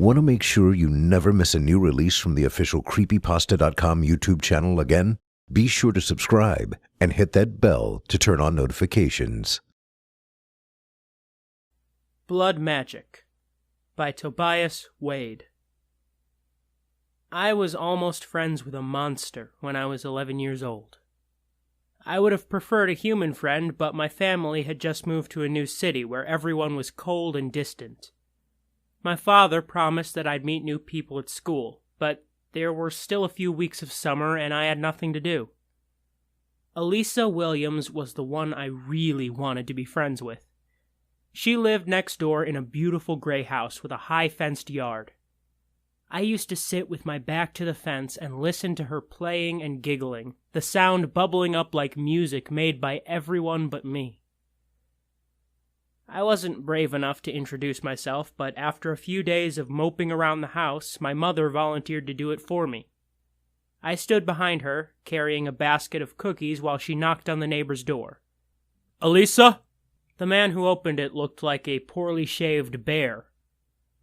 Want to make sure you never miss a new release from the official Creepypasta.com YouTube channel again? Be sure to subscribe and hit that bell to turn on notifications. Blood Magic by Tobias Wade. I was almost friends with a monster when I was 11 years old. I would have preferred a human friend, but my family had just moved to a new city where everyone was cold and distant. My father promised that I'd meet new people at school, but there were still a few weeks of summer and I had nothing to do. Elisa Williams was the one I really wanted to be friends with. She lived next door in a beautiful gray house with a high fenced yard. I used to sit with my back to the fence and listen to her playing and giggling, the sound bubbling up like music made by everyone but me. I wasn't brave enough to introduce myself, but after a few days of moping around the house, my mother volunteered to do it for me. I stood behind her, carrying a basket of cookies while she knocked on the neighbor's door. "Elisa?" The man who opened it looked like a poorly shaved bear.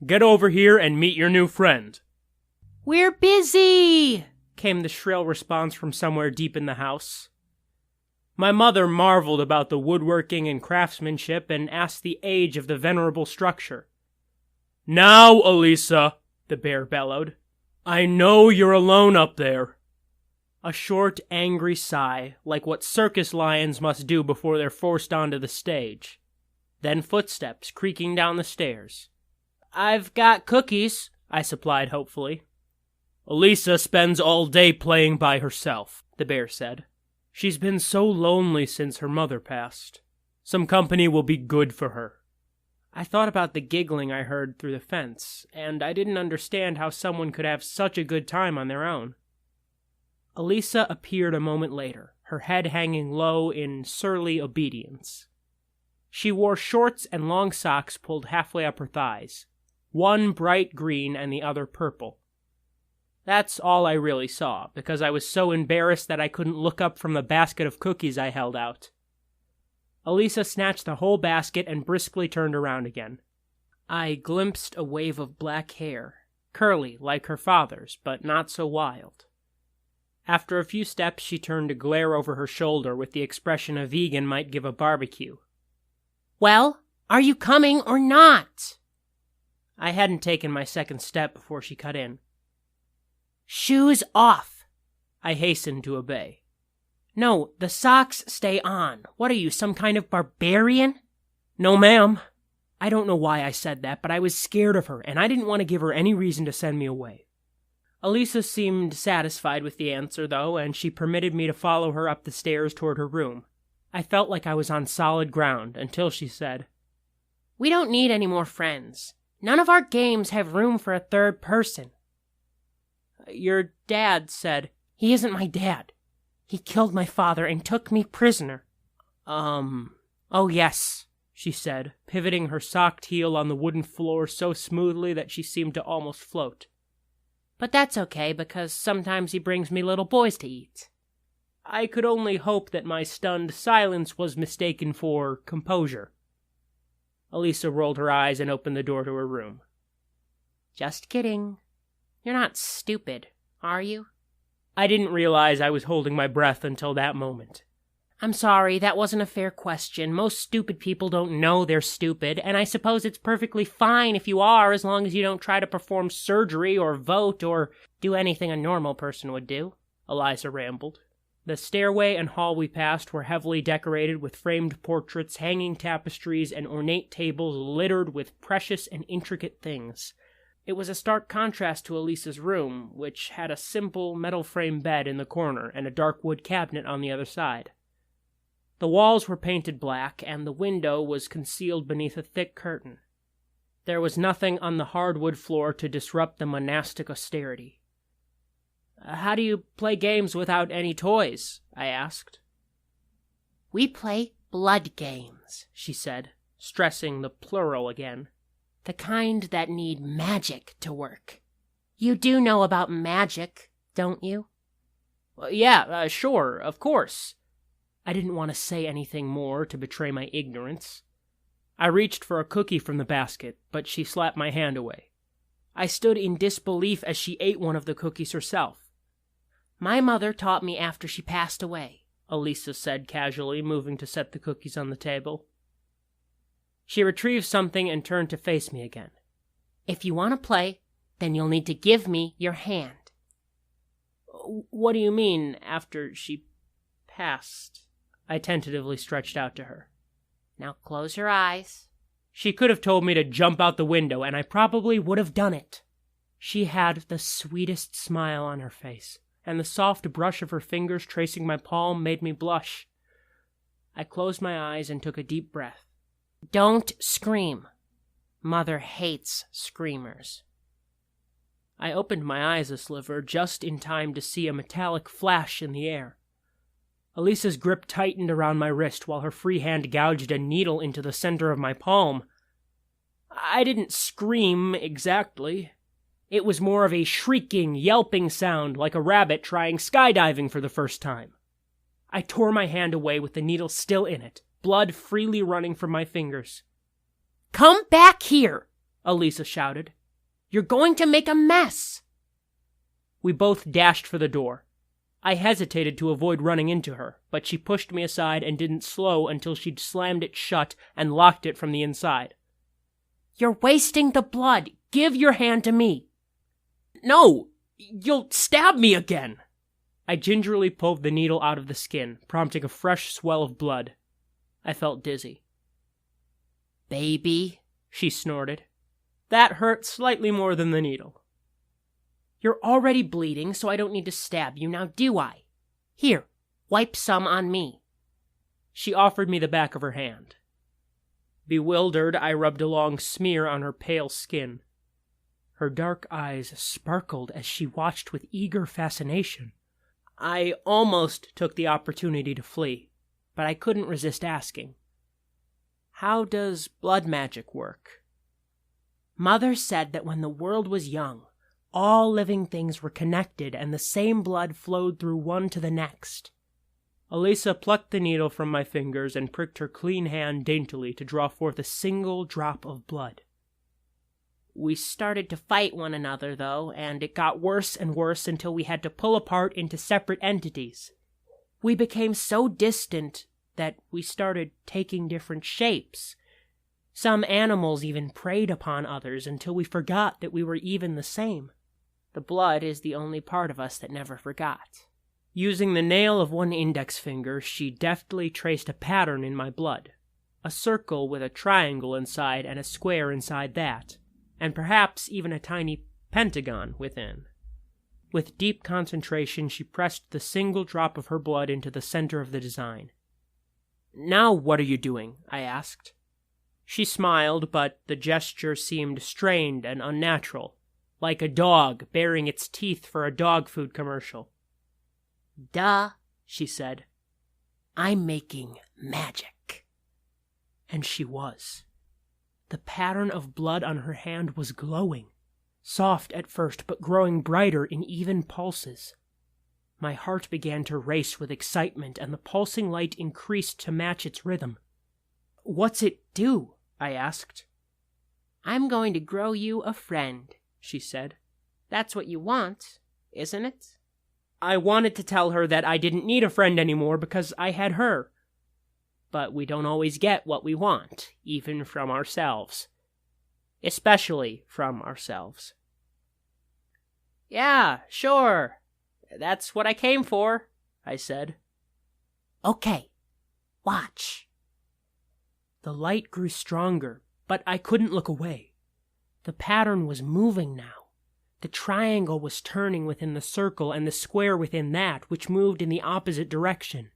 "Get over here and meet your new friend." "We're busy!" came the shrill response from somewhere deep in the house. My mother marveled about the woodworking and craftsmanship and asked the age of the venerable structure. "Now, Elisa," the bear bellowed. "I know you're alone up there." A short, angry sigh, like what circus lions must do before they're forced onto the stage. Then footsteps creaking down the stairs. "I've got cookies," I supplied hopefully. "Elisa spends all day playing by herself," the bear said. "She's been so lonely since her mother passed. Some company will be good for her." I thought about the giggling I heard through the fence, and I didn't understand how someone could have such a good time on their own. Elisa appeared a moment later, her head hanging low in surly obedience. She wore shorts and long socks pulled halfway up her thighs, one bright green and the other purple. That's all I really saw, because I was so embarrassed that I couldn't look up from the basket of cookies I held out. Elisa snatched the whole basket and briskly turned around again. I glimpsed a wave of black hair, curly like her father's, but not so wild. After a few steps, she turned to glare over her shoulder with the expression a vegan might give a barbecue. "Well, are you coming or not?" I hadn't taken my second step before she cut in. "Shoes off!" I hastened to obey. "No, the socks stay on. What are you, some kind of barbarian?" "No, ma'am." I don't know why I said that, but I was scared of her, and I didn't want to give her any reason to send me away. Elisa seemed satisfied with the answer, though, and she permitted me to follow her up the stairs toward her room. I felt like I was on solid ground until she said, "We don't need any more friends. None of our games have room for a third person." "Your dad said—" "He isn't my dad. He killed my father and took me prisoner." Oh yes," she said, pivoting her socked heel on the wooden floor so smoothly that she seemed to almost float. "But that's okay, because sometimes he brings me little boys to eat." I could only hope that my stunned silence was mistaken for composure. Elisa rolled her eyes and opened the door to her room. "Just kidding. You're not stupid, are you?" I didn't realize I was holding my breath until that moment. "I'm sorry, that wasn't a fair question. Most stupid people don't know they're stupid, and I suppose it's perfectly fine if you are, as long as you don't try to perform surgery or vote or do anything a normal person would do," Eliza rambled. The stairway and hall we passed were heavily decorated with framed portraits, hanging tapestries, and ornate tables littered with precious and intricate things. It was a stark contrast to Elisa's room, which had a simple metal frame bed in the corner and a dark wood cabinet on the other side. The walls were painted black, and the window was concealed beneath a thick curtain. There was nothing on the hardwood floor to disrupt the monastic austerity. "How do you play games without any toys?" I asked. "We play blood games," she said, stressing the plural again. "The kind that need magic to work. You do know about magic, don't you?" Yeah, sure, of course." I didn't want to say anything more to betray my ignorance. I reached for a cookie from the basket, but she slapped my hand away. I stood in disbelief as she ate one of the cookies herself. My mother taught me after she passed away, Elisa said casually, moving to set the cookies on the table. She retrieved something and turned to face me again. If you want to play, then you'll need to give me your hand. What do you mean, after she passed? I tentatively stretched out to her. Now close your eyes. She could have told me to jump out the window, and I probably would have done it. She had the sweetest smile on her face, and the soft brush of her fingers tracing my palm made me blush. I closed my eyes and took a deep breath. Don't scream. Mother hates screamers. I opened my eyes a sliver just in time to see a metallic flash in the air. Elisa's grip tightened around my wrist while her free hand gouged a needle into the center of my palm. I didn't scream exactly. It was more of a shrieking, yelping sound like a rabbit trying skydiving for the first time. I tore my hand away with the needle still in it, blood freely running from my fingers. Come back here, Elisa shouted. You're going to make a mess. We both dashed for the door. I hesitated to avoid running into her, but she pushed me aside and didn't slow until she'd slammed it shut and locked it from the inside. You're wasting the blood. Give your hand to me. No! You'll stab me again! I gingerly pulled the needle out of the skin, prompting a fresh swell of blood. I felt dizzy. Baby, she snorted. That hurt slightly more than the needle. You're already bleeding, so I don't need to stab you, now do I? Here, wipe some on me. She offered me the back of her hand. Bewildered, I rubbed a long smear on her pale skin. Her dark eyes sparkled as she watched with eager fascination. I almost took the opportunity to flee, but I couldn't resist asking. How does blood magic work? Mother said that when the world was young, all living things were connected and the same blood flowed through one to the next. Elisa plucked the needle from my fingers and pricked her clean hand daintily to draw forth a single drop of blood. We started to fight one another, though, and it got worse and worse until we had to pull apart into separate entities. We became so distant that we started taking different shapes. Some animals even preyed upon others until we forgot that we were even the same. The blood is the only part of us that never forgot. Using the nail of one index finger, she deftly traced a pattern in my blood. A circle with a triangle inside and a square inside that, and perhaps even a tiny pentagon within. With deep concentration, she pressed the single drop of her blood into the center of the design. "Now what are you doing?" I asked. She smiled, but the gesture seemed strained and unnatural, like a dog baring its teeth for a dog food commercial. "Duh," she said. "I'm making magic." And she was. The pattern of blood on her hand was glowing, soft at first but growing brighter in even pulses. My heart began to race with excitement, and the pulsing light increased to match its rhythm. "What's it do?" I asked. "I'm going to grow you a friend," she said. "That's what you want, isn't it?" I wanted to tell her that I didn't need a friend anymore because I had her. But we don't always get what we want, even from ourselves. Especially from ourselves. "Yeah, sure. That's what I came for," I said. "Okay, watch." The light grew stronger, but I couldn't look away. The pattern was moving now. The triangle was turning within the circle and the square within that, which moved in the opposite direction.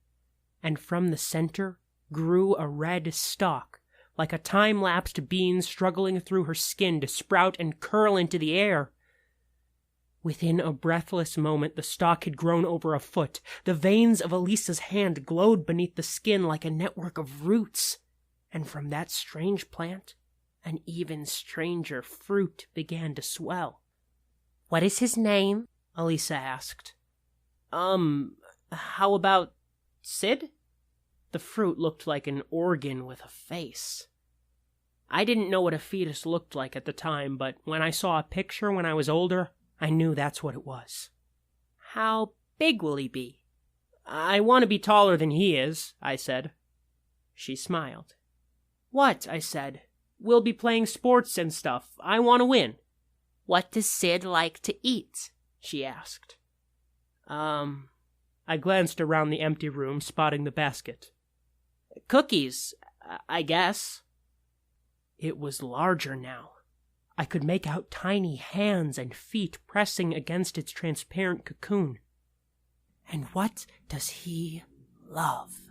And from the center grew a red stalk, like a time-lapsed bean struggling through her skin to sprout and curl into the air. Within a breathless moment, the stalk had grown over a foot. The veins of Elisa's hand glowed beneath the skin like a network of roots. And from that strange plant, an even stranger fruit began to swell. "What is his name?" Elisa asked. How about Sid?" The fruit looked like an organ with a face. I didn't know what a fetus looked like at the time, but when I saw a picture when I was older, I knew that's what it was. How big will he be? I want to be taller than he is, I said. She smiled. What? I said. We'll be playing sports and stuff. I want to win. What does Sid like to eat? She asked. I glanced around the empty room, spotting the basket. Cookies, I guess. It was larger now. I could make out tiny hands and feet pressing against its transparent cocoon. And what does he love?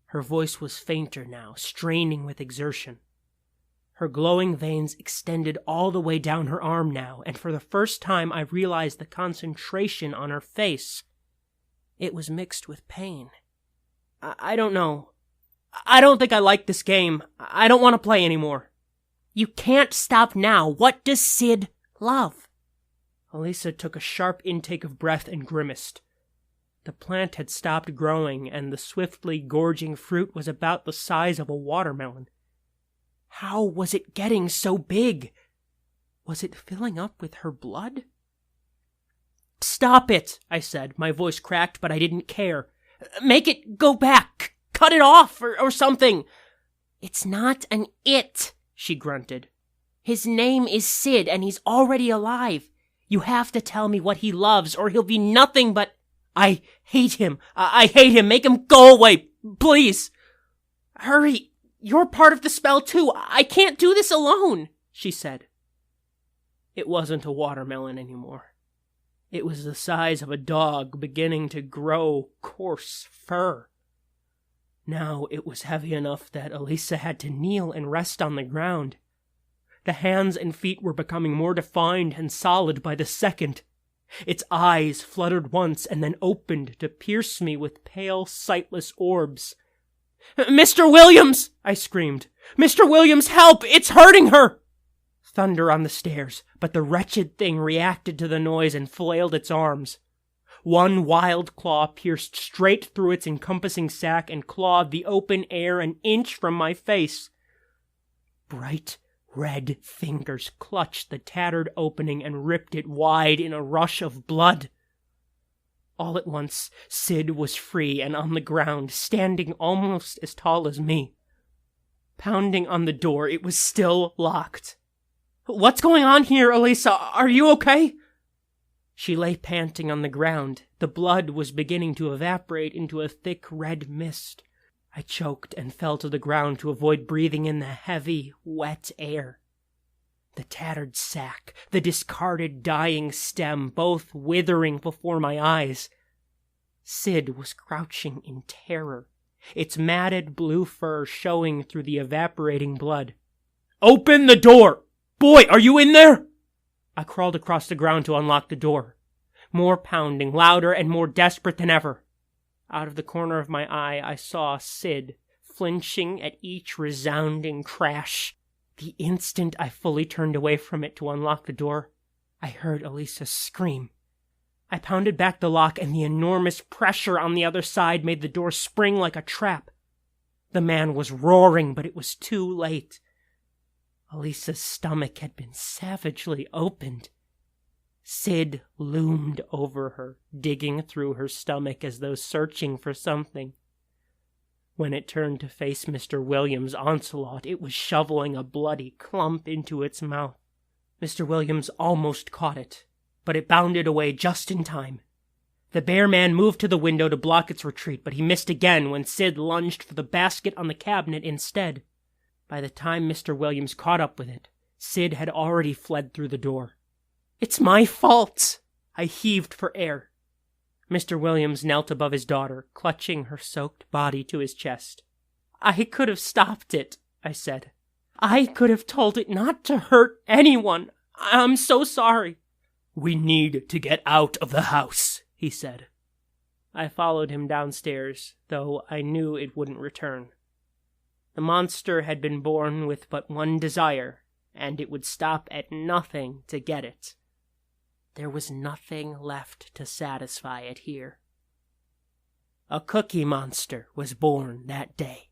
Her voice was fainter now, straining with exertion. Her glowing veins extended all the way down her arm now, and for the first time I realized the concentration on her face. It was mixed with pain. I don't know. I don't think I like this game. I don't want to play anymore. You can't stop now. What does Sid love? Elisa took a sharp intake of breath and grimaced. The plant had stopped growing, and the swiftly gorging fruit was about the size of a watermelon. How was it getting so big? Was it filling up with her blood? Stop it, I said. My voice cracked, but I didn't care. Make it go back. Cut it off or something. It's not an it, she grunted. His name is Sid, and he's already alive. You have to tell me what he loves, or he'll be nothing but... I hate him. I hate him. Make him go away, please. Hurry. You're part of the spell, too. I can't do this alone, she said. It wasn't a watermelon anymore. It was the size of a dog beginning to grow coarse fur. Now it was heavy enough that Elisa had to kneel and rest on the ground. The hands and feet were becoming more defined and solid by the second. Its eyes fluttered once and then opened to pierce me with pale, sightless orbs. Mr. Williams! I screamed. Mr. Williams, help! It's hurting her! Thunder on the stairs, but the wretched thing reacted to the noise and flailed its arms. One wild claw pierced straight through its encompassing sack and clawed the open air an inch from my face. Bright red fingers clutched the tattered opening and ripped it wide in a rush of blood. All at once, Sid was free and on the ground, standing almost as tall as me. Pounding on the door, it was still locked. What's going on here, Elisa? Are you okay? She lay panting on the ground. The blood was beginning to evaporate into a thick red mist. I choked and fell to the ground to avoid breathing in the heavy, wet air. The tattered sack, the discarded dying stem, both withering before my eyes. Sid was crouching in terror, its matted blue fur showing through the evaporating blood. Open the door! Boy, are you in there? I crawled across the ground to unlock the door. More pounding, louder and more desperate than ever. Out of the corner of my eye, I saw Sid, flinching at each resounding crash. The instant I fully turned away from it to unlock the door, I heard Elisa scream. I pounded back the lock, and the enormous pressure on the other side made the door spring like a trap. The man was roaring, but it was too late. Elisa's stomach had been savagely opened. Sid loomed over her, digging through her stomach as though searching for something. When it turned to face Mr. Williams' onslaught, it was shoveling a bloody clump into its mouth. Mr. Williams almost caught it, but it bounded away just in time. The bear man moved to the window to block its retreat, but he missed again when Sid lunged for the basket on the cabinet instead. By the time Mr. Williams caught up with it, Sid had already fled through the door. It's my fault! I heaved for air. Mr. Williams knelt above his daughter, clutching her soaked body to his chest. I could have stopped it, I said. I could have told it not to hurt anyone. I'm so sorry. We need to get out of the house, he said. I followed him downstairs, though I knew it wouldn't return. The monster had been born with but one desire, and it would stop at nothing to get it. There was nothing left to satisfy it here. A cookie monster was born that day.